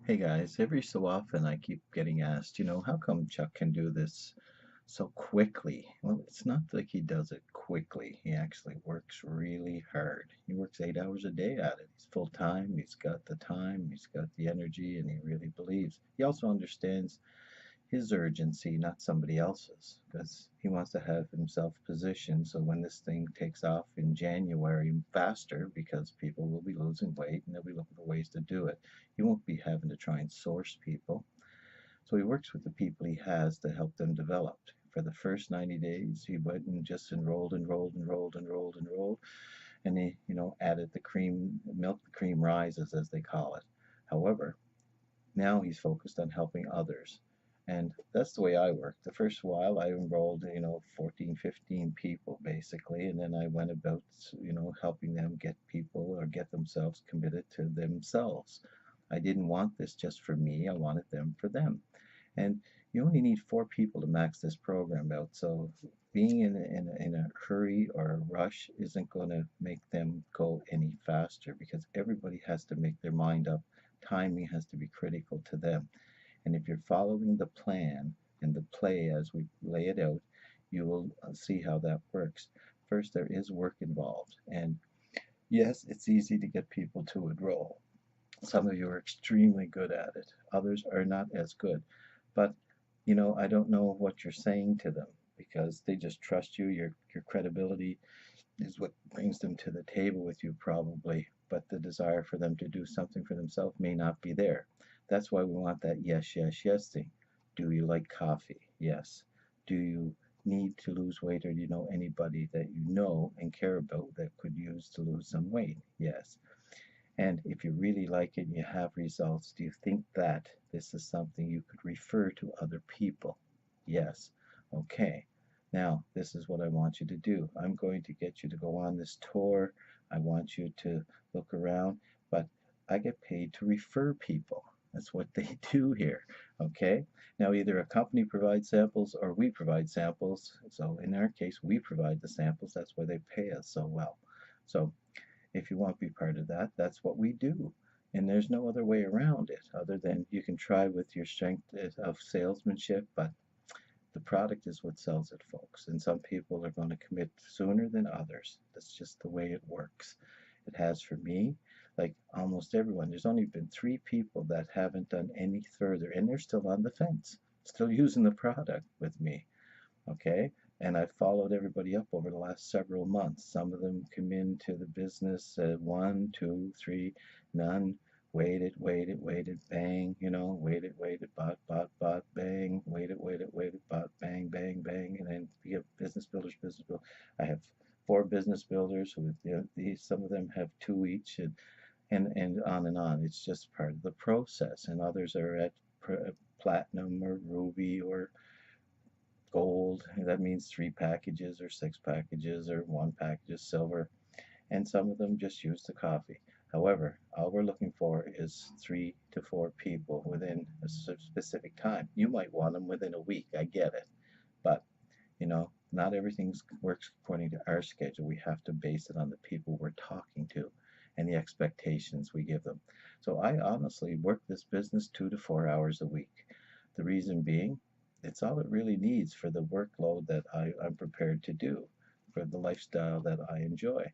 Hey guys, every so often I keep getting asked, how come Chuck can do this so quickly? Well, it's not like he does it quickly. He actually works really hard. He works 8 hours a day at it. He's full time, he's got the time, he's got the energy, and he really believes. He also understands his urgency, not somebody else's, because he wants to have himself positioned so when this thing takes off in January faster, because people will be losing weight and they'll be looking for ways to do it. He won't be having to try and source people. So he works with the people he has to help them develop. For the first 90 days, he went and just enrolled, and he, added the cream, milk the cream rises, as they call it. However, now he's focused on helping others. And that's the way I work. The first while I enrolled, 14, 15 people basically, and then I went about, helping them get people or get themselves committed to themselves. I didn't want this just for me, I wanted them for them. And you only need 4 people to max this program out. So being in a hurry or a rush isn't going to make them go any faster because everybody has to make their mind up. Timing has to be critical to them. And if you're following the plan and the play as we lay it out, you will see how that works. First, there is work involved. And yes, it's easy to get people to enroll. Some of you are extremely good at it, others are not as good. But, I don't know what you're saying to them because they just trust you. Your credibility is what brings them to the table with you, probably. But the desire for them to do something for themselves may not be there. That's why we want that yes, yes, yes thing. Do you like coffee? Yes. Do you need to lose weight, or do you know anybody that you know and care about that could use to lose some weight? Yes. And if you really like it and you have results, do you think that this is something you could refer to other people? Yes. Okay. Now, this is what I want you to do. I'm going to get you to go on this tour. I want you to look around, but I get paid to refer people. That's what they do here. Okay. Now, either a company provides samples or we provide samples. So in our case, we provide the samples. That's why they pay us so well. So if you want to be part of that, that's what we do. And there's no other way around it other than you can try with your strength of salesmanship, but the product is what sells it, folks. And some people are going to commit sooner than others. That's just the way it works. It has for me, like almost everyone. There's only been 3 people that haven't done any further, and they're still on the fence, still using the product with me. Okay. And I've followed everybody up over the last several months. Some of them come into the business at 1, 2, 3, none. Waited, bang, waited, bot, bang, waited, bot, bang, bang, bang. And then we have business builders. I have 4 business builders with, some of them have 2 each, and on and on. It's just part of the process. And others are at platinum or ruby or gold. That means 3 packages or 6 packages or 1 package of silver. And some of them just use the coffee. However, all we're looking for is 3 to 4 people within a specific time. You might want them within a week. I get it. But, not everything works according to our schedule. We have to base it on the people we're talking to and the expectations we give them. So I honestly work this business 2 to 4 hours a week. The reason being, it's all it really needs for the workload that I'm prepared to do, for the lifestyle that I enjoy,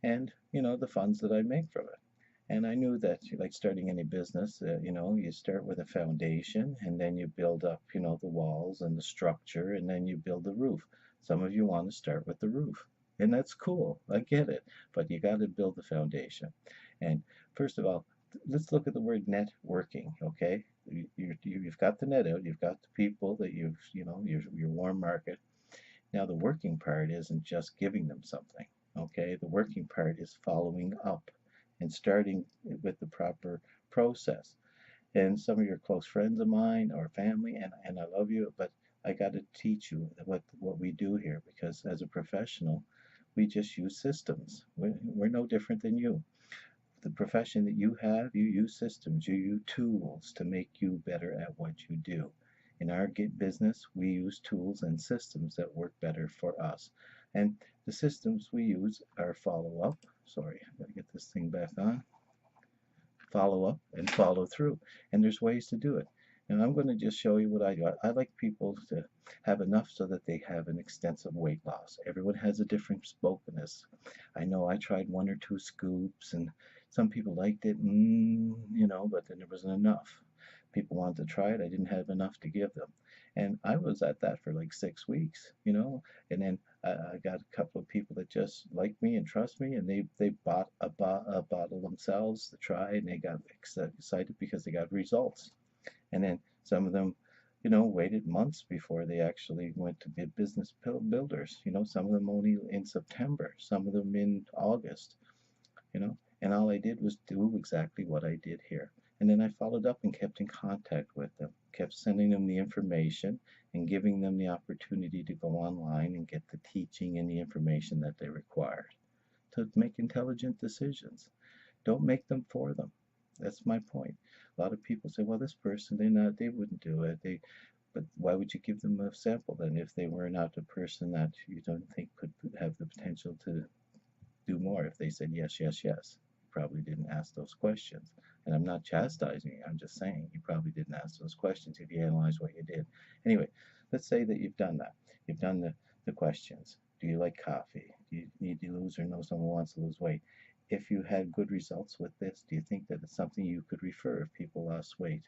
and the funds that I make from it. And I knew that, like starting any business, you start with a foundation and then you build up, the walls and the structure, and then you build the roof. Some of you want to start with the roof, and that's cool. I get it. But you got to build the foundation. And first of all, let's look at the word networking, okay? You've got the net out, you've got the people that your warm market. Now, the working part isn't just giving them something, okay? The working part is following up and starting with the proper process. And some of your close friends of mine or family, and I love you, but I got to teach you what we do here because as a professional, we just use systems. We're no different than you. The profession that you have, you use systems, you use tools to make you better at what you do. In our business, we use tools and systems that work better for us. And the systems we use are follow up. Sorry, I gotta get this thing back on. follow up and follow through. And there's ways to do it. And I'm going to just show you what I do. I like people to have enough so that they have an extensive weight loss. Everyone has a different spokenness. I know I tried one or two scoops, and some people liked it, but then there wasn't enough. People wanted to try it. I didn't have enough to give them. And I was at that for like 6 weeks, and then I got a couple of people that just like me and trust me, and they bought a bottle themselves to try, and they got excited because they got results. And then some of them, waited months before they actually went to be business builders. Some of them only in September, some of them in August, and all I did was do exactly what I did here. And then I followed up and kept in contact with them, kept sending them the information and giving them the opportunity to go online and get the teaching and the information that they required to make intelligent decisions. Don't make them for them. That's my point. A lot of people say, well, this person, they wouldn't do it. But why would you give them a sample then if they were not a person that you don't think could have the potential to do more? If they said yes, yes, yes, you probably didn't ask those questions. And I'm not chastising you. I'm just saying you probably didn't ask those questions if you analyze what you did. Anyway, let's say that you've done that. You've done the questions. Do you like coffee? Do you need to lose or know someone wants to lose weight? If you had good results with this, do you think that it's something you could refer if people lost weight?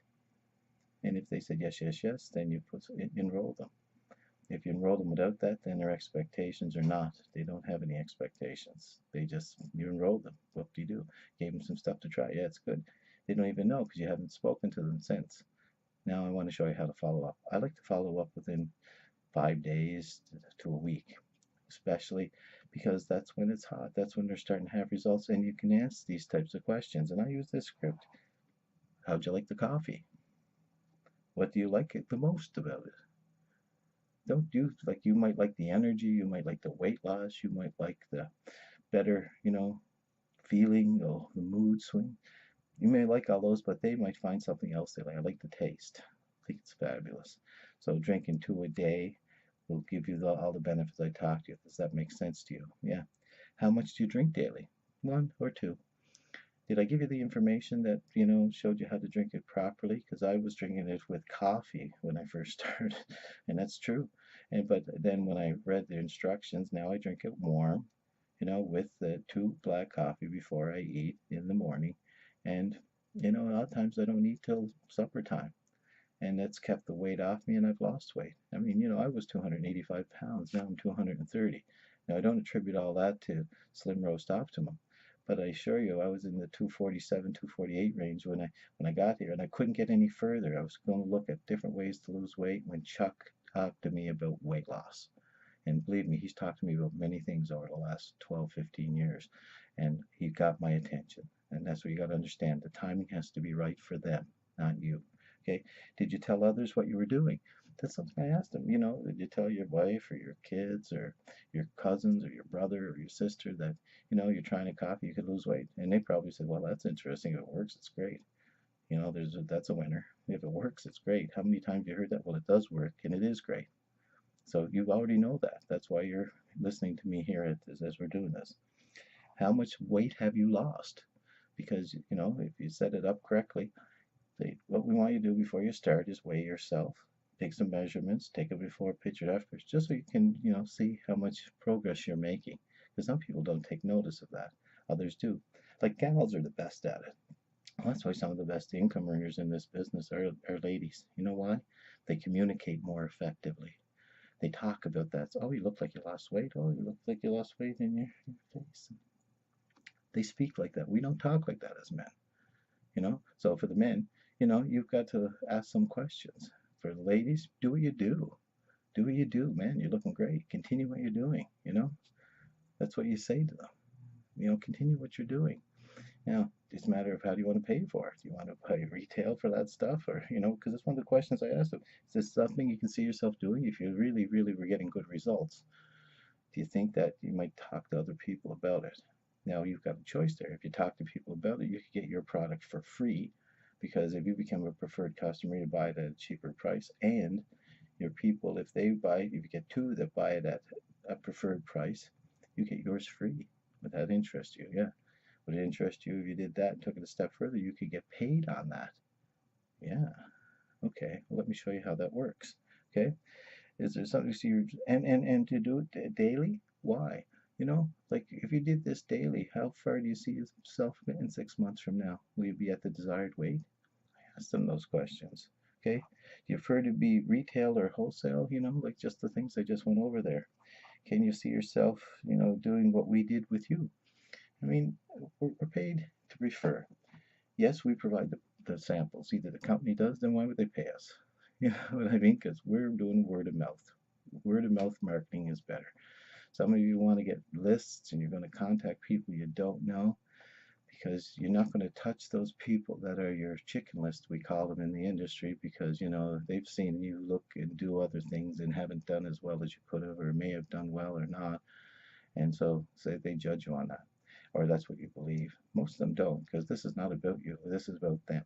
And if they said yes, yes, yes, then you enroll them. If you enroll them without that, then their expectations are not. They don't have any expectations. You enrolled them. What do you do? Gave them some stuff to try. Yeah, it's good. They don't even know because you haven't spoken to them since. Now I want to show you how to follow up. I like to follow up within 5 days to a week, especially because that's when it's hot. That's when they're starting to have results, and you can ask these types of questions. And I use this script. How'd you like the coffee? What do you like it the most about it? Don't you like you might like the energy, you might like the weight loss, you might like the better, feeling or the mood swing. You may like all those, but they might find something else they like. I like the taste. I think it's fabulous. So drinking 2 a day will give you all the benefits I talked to you. Does that make sense to you? Yeah. How much do you drink daily? One or two? Did I give you the information that, showed you how to drink it properly? Because I was drinking it with coffee when I first started, and that's true. But then when I read the instructions, now I drink it warm, with the 2 black coffee before I eat in the morning. And, a lot of times I don't eat till supper time. And that's kept the weight off me, and I've lost weight. I mean, I was 285 pounds, now I'm 230. Now, I don't attribute all that to Slim Roast Optimum, but I assure you, I was in the 247, 248 range when I got here, and I couldn't get any further. I was going to look at different ways to lose weight when Chuck talked to me about weight loss. And believe me, he's talked to me about many things over the last 12, 15 years, and he got my attention. And that's what you got to understand. The timing has to be right for them, not you. Okay? Did you tell others what you were doing? That's something I asked them. Did you tell your wife or your kids or your cousins or your brother or your sister that, you're trying a coffee, you could lose weight? And they probably said, well, that's interesting. If it works, it's great. That's a winner. If it works, it's great. How many times have you heard that? Well, it does work, and it is great. So you already know that. That's why you're listening to me here as we're doing this. How much weight have you lost? Because, if you set it up correctly, what we want you to do before you start is weigh yourself, take some measurements, take a before picture after, just so you can, see how much progress you're making. Because some people don't take notice of that. Others do. Like gals are the best at it. Well, that's why some of the best income earners in this business are ladies. You know why? They communicate more effectively. They talk about that. Oh, you look like you lost weight. Oh, you look like you lost weight in your face. They speak like that. We don't talk like that as men. So for the men, you've got to ask some questions. For the ladies, do what you do. Do what you do, man. You're looking great. Continue what you're doing. That's what you say to them. Continue what you're doing. Now, it's a matter of how do you want to pay for it? Do you want to pay retail for that stuff? Or, because it's one of the questions I asked them. Is this something you can see yourself doing if you really, really were getting good results? Do you think that you might talk to other people about it? Now, you've got a choice there. If you talk to people about it, you could get your product for free, because if you become a preferred customer, you buy it at a cheaper price. And your people, if you get two that buy it at a preferred price, you get yours free. Would that interest you? Yeah. Would it interest you if you did that and took it a step further? You could get paid on that. Yeah. Okay. Well, let me show you how that works. Okay. Is there something so you and to do it daily? Why? Like if you did this daily, how far do you see yourself in 6 months from now? Will you be at the desired weight? Ask them those questions. Okay. Do you prefer to be retail or wholesale? Like just the things I just went over there. Can you see yourself, doing what we did with you? I mean, we're paid to refer. Yes, we provide the samples. Either the company does, then why would they pay us? You know what I mean? Because we're doing word of mouth. Word of mouth marketing is better. Some of you want to get lists and you're going to contact people you don't know because you're not going to touch those people that are your chicken list, we call them in the industry, because they've seen you look and do other things and haven't done as well as you could have or may have done well or not. And so say they judge you on that, or that's what you believe. Most of them don't, because this is not about you. This is about them.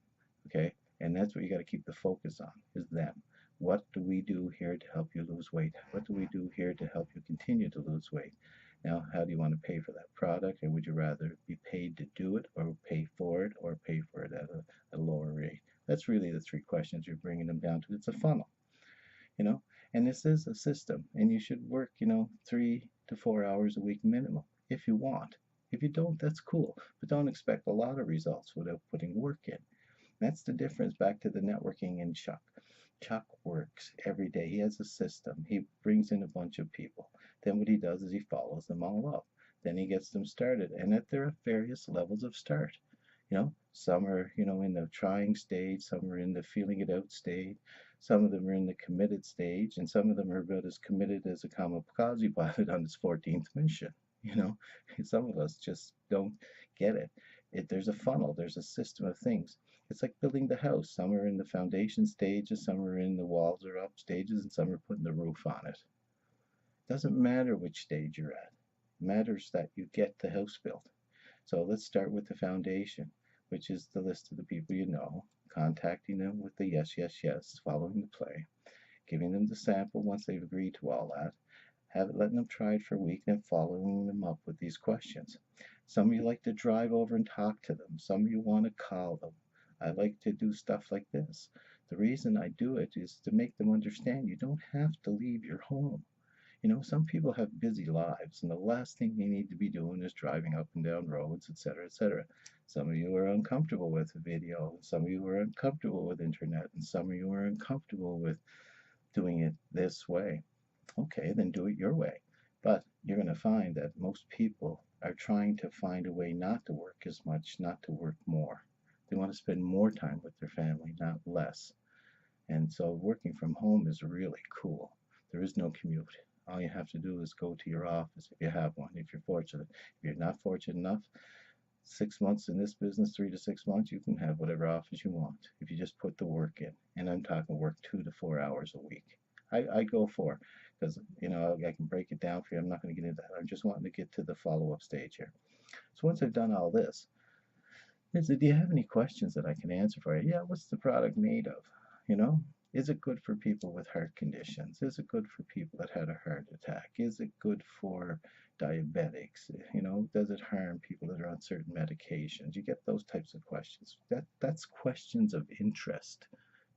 Okay? And that's what you got to keep the focus on, is them. What do we do here to help you lose weight? What do we do here to help you continue to lose weight? Now, how do you want to pay for that product? And would you rather be paid to do it, or pay for it, or pay for it at a lower rate? That's really the three questions you're bringing them down to. It's a funnel, you know, and this is a system, and you should work, 3 to 4 hours a week minimum if you want. If you don't, that's cool, but don't expect a lot of results without putting work in. That's the difference back to the networking and Chuck. Chuck works every day. He has a system. He brings in a bunch of people. Then what he does is he follows them all up. Then he gets them started, and that there are various levels of start. Some are, in the trying stage, some are in the feeling it out stage, some of them are in the committed stage, and some of them are about as committed as a kamikaze pilot on his 14th mission. You know, some of us just don't get it. There's a funnel, there's a system of things. It's like building the house. Some are in the foundation stages, some are in the walls are up stages, and some are putting the roof on it. Doesn't matter which stage you're at. It matters that you get the house built. So let's start with the foundation, which is the list of the people you know, contacting them with the yes, yes, yes, following the play, giving them the sample once they've agreed to all that, letting them try it for a week, and following them up with these questions. Some of you like to drive over and talk to them. Some of you want to call them. I like to do stuff like this. The reason I do it is to make them understand you don't have to leave your home. Some people have busy lives, and the last thing they need to be doing is driving up and down roads, etc., etc. Some of you are uncomfortable with video, some of you are uncomfortable with internet, and some of you are uncomfortable with doing it this way. Okay, then do it your way. But you're going to find that most people are trying to find a way not to work as much, not to work more. They want to spend more time with their family, not less. And so working from home is really cool. There is no commute. All you have to do is go to your office if you have one, if you're fortunate. If you're not fortunate enough, 6 months in this business, 3 to 6 months, you can have whatever office you want if you just put the work in. And I'm talking work 2 to 4 hours a week. I go for, because I can break it down for you. I'm not going to get into that. I'm just wanting to get to the follow-up stage here. So once I've done all this, do you have any questions that I can answer for you? Yeah, what's the product made of? Is it good for people with heart conditions? Is it good for people that had a heart attack? Is it good for diabetics? Does it harm people that are on certain medications? You get those types of questions. That's questions of interest,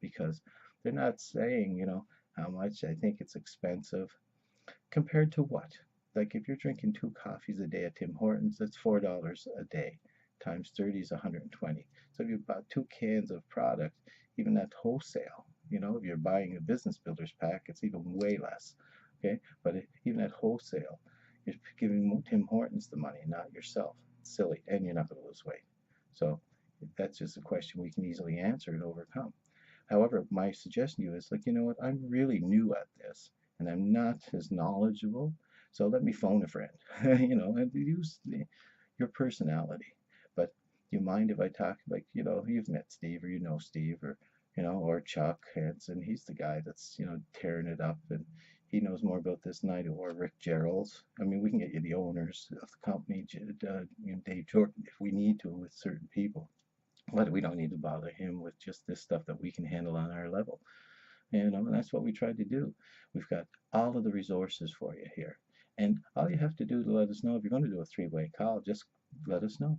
because they're not saying, how much. I think it's expensive. Compared to what? Like if you're drinking 2 coffees a day at Tim Hortons, that's $4 a day. Times 30 is 120. So if you bought 2 cans of product, even at wholesale, if you're buying a business builders pack, it's even way less. Okay, but even at wholesale, you're giving Tim Hortons the money, not yourself. It's silly, and you're not going to lose weight. So that's just a question we can easily answer and overcome. However, my suggestion to you is like, I'm really new at this, and I'm not as knowledgeable. So let me phone a friend, and use your personality. But do you mind if I talk, like, you've met Steve, or Steve, or Chuck Hansen. He's the guy that's, tearing it up, and he knows more about this than I do, or Rick Geralds. I mean, we can get you the owners of the company, Dave Jordan, if we need to, with certain people. But we don't need to bother him with just this stuff that we can handle on our level. And that's what we tried to do. We've got all of the resources for you here. And all you have to do to let us know, if you're going to do a three-way call, just let us know.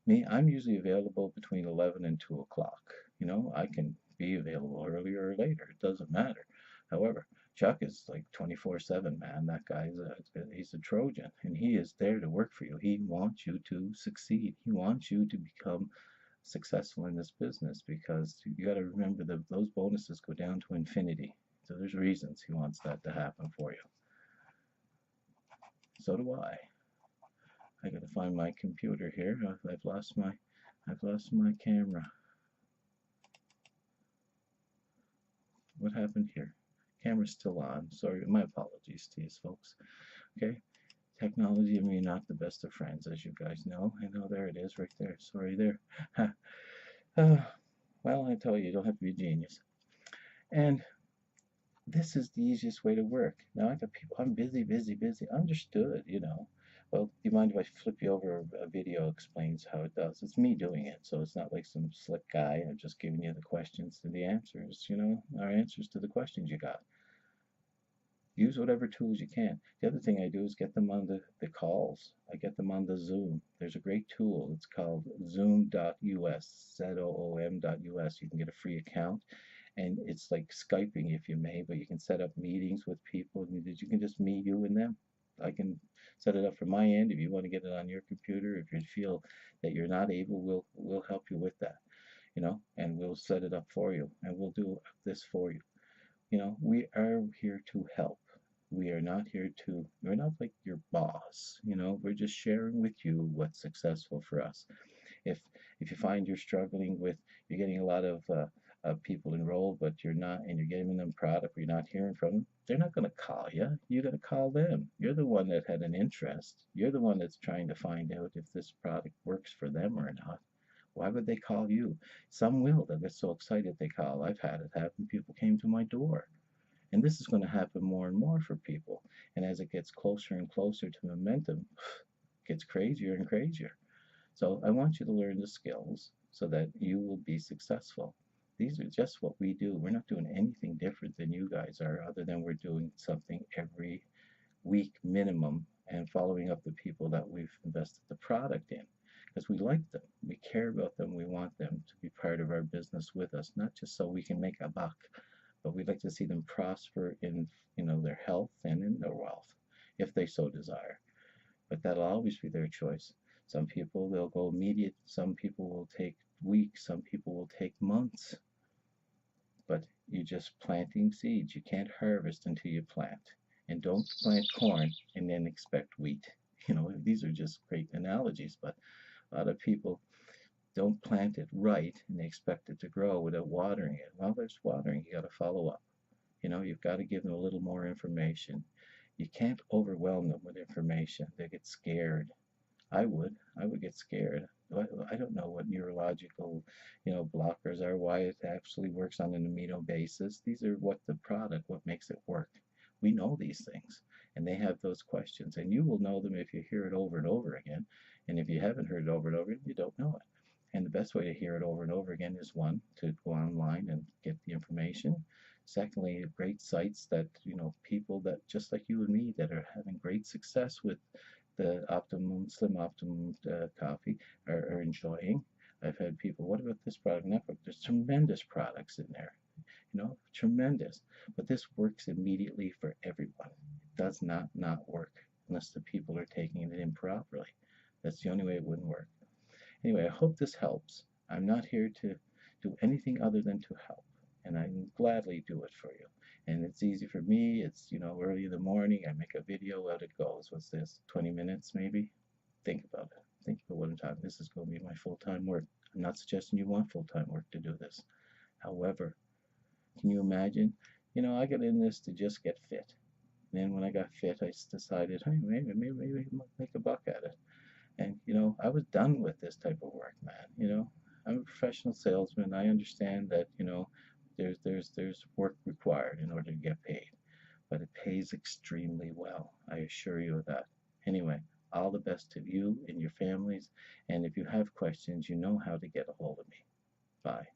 Me, I'm usually available between 11 and 2 o'clock. You know, I can be available earlier or later. It doesn't matter. However, Chuck is like 24/7, man. That guy's he's a Trojan, and he is there to work for you. He wants you to succeed. He wants you to become successful in this business because you got to remember that those bonuses go down to infinity. So there's reasons he wants that to happen for you. So do I. I got to find my computer here. I've lost my camera. What happened here? Camera's still on. Sorry, my apologies to you folks. Okay, technology and me are not the best of friends, as you guys know. I know, there it is, right there. Sorry, there. uh, well, I tell you, you don't have to be a genius. And this is the easiest way to work. Now I got people, I'm busy, busy, busy. Understood, you know. Well, do you mind if I flip you over a video explains how it does? It's me doing it, so it's not like some slick guy. I'm just giving you the questions and the answers, you know, our answers to the questions you got. Use whatever tools you can. The other thing I do is get them on the calls. I get them on the Zoom. There's a great tool. It's called zoom.us, ZOOM.us. You can get a free account and it's like Skyping, if you may, but you can set up meetings with people and you can just meet you and them. I can set it up from my end. If you want to get it on your computer, if you feel that you're not able, we'll help you with that, you know, and we'll set it up for you and we'll do this for you. You know, we are here to help. We are not here to, we're not like your boss, you know, we're just sharing with you what's successful for us. If if you find you're struggling with, you're getting a lot of people enrolled, but you're not, and you're giving them product, but you're not hearing from them, they're not going to call you. You're going to call them. You're the one that had an interest. You're the one that's trying to find out if this product works for them or not. Why would they call you? Some will. They'll get so excited they call. I've had it happen. People came to my door. And this is going to happen more and more for people. And as it gets closer and closer to momentum, it gets crazier and crazier. So I want you to learn the skills so that you will be successful. These are just what we do. We're not doing anything different than you guys are, other than we're doing something every week minimum and following up the people that we've invested the product in because we like them, we care about them, we want them to be part of our business with us, not just so we can make a buck, but we'd like to see them prosper in, you know, their health and in their wealth if they so desire. But that'll always be their choice. Some people, they'll go immediate, some people will take weeks, some people will take months. But you're just planting seeds. You can't harvest until you plant. And don't plant corn and then expect wheat. You know, these are just great analogies, but a lot of people don't plant it right and they expect it to grow without watering it. Well, there's watering. You got to follow up. You know, you've got to give them a little more information. You can't overwhelm them with information. They get scared. I would get scared. I don't know what neurological, you know, blockers are, why it actually works on an amino basis. These are what the product, what makes it work. We know these things, and they have those questions, and you will know them if you hear it over and over again. And if you haven't heard it over and over again, you don't know it. And the best way to hear it over and over again is one, to go online and get the information. Secondly, great sites that, you know, people that just like you and me that are having great success with the Optimum, Slim Optimum coffee are enjoying. I've had people, what about this product network? There's tremendous products in there, you know, tremendous. But this works immediately for everyone. It does not work unless the people are taking it in properly. That's the only way it wouldn't work. Anyway, I hope this helps. I'm not here to do anything other than to help, and I gladly do it for you. And it's easy for me. It's, you know, early in the morning. I make a video, out it goes. What's this, 20 minutes maybe? Think about it. Think about what I'm talking. This is going to be my full-time work. I'm not suggesting you want full-time work to do this. However, can you imagine? You know, I got in this to just get fit. And then when I got fit, I decided, hey, maybe I can make a buck at it. And, you know, I was done with this type of work, man. You know, I'm a professional salesman. I understand that, you know, there's work required in order to get paid, but it pays extremely well. I assure you of that. Anyway, all the best to you and your families. And if you have questions, you know how to get a hold of me. Bye.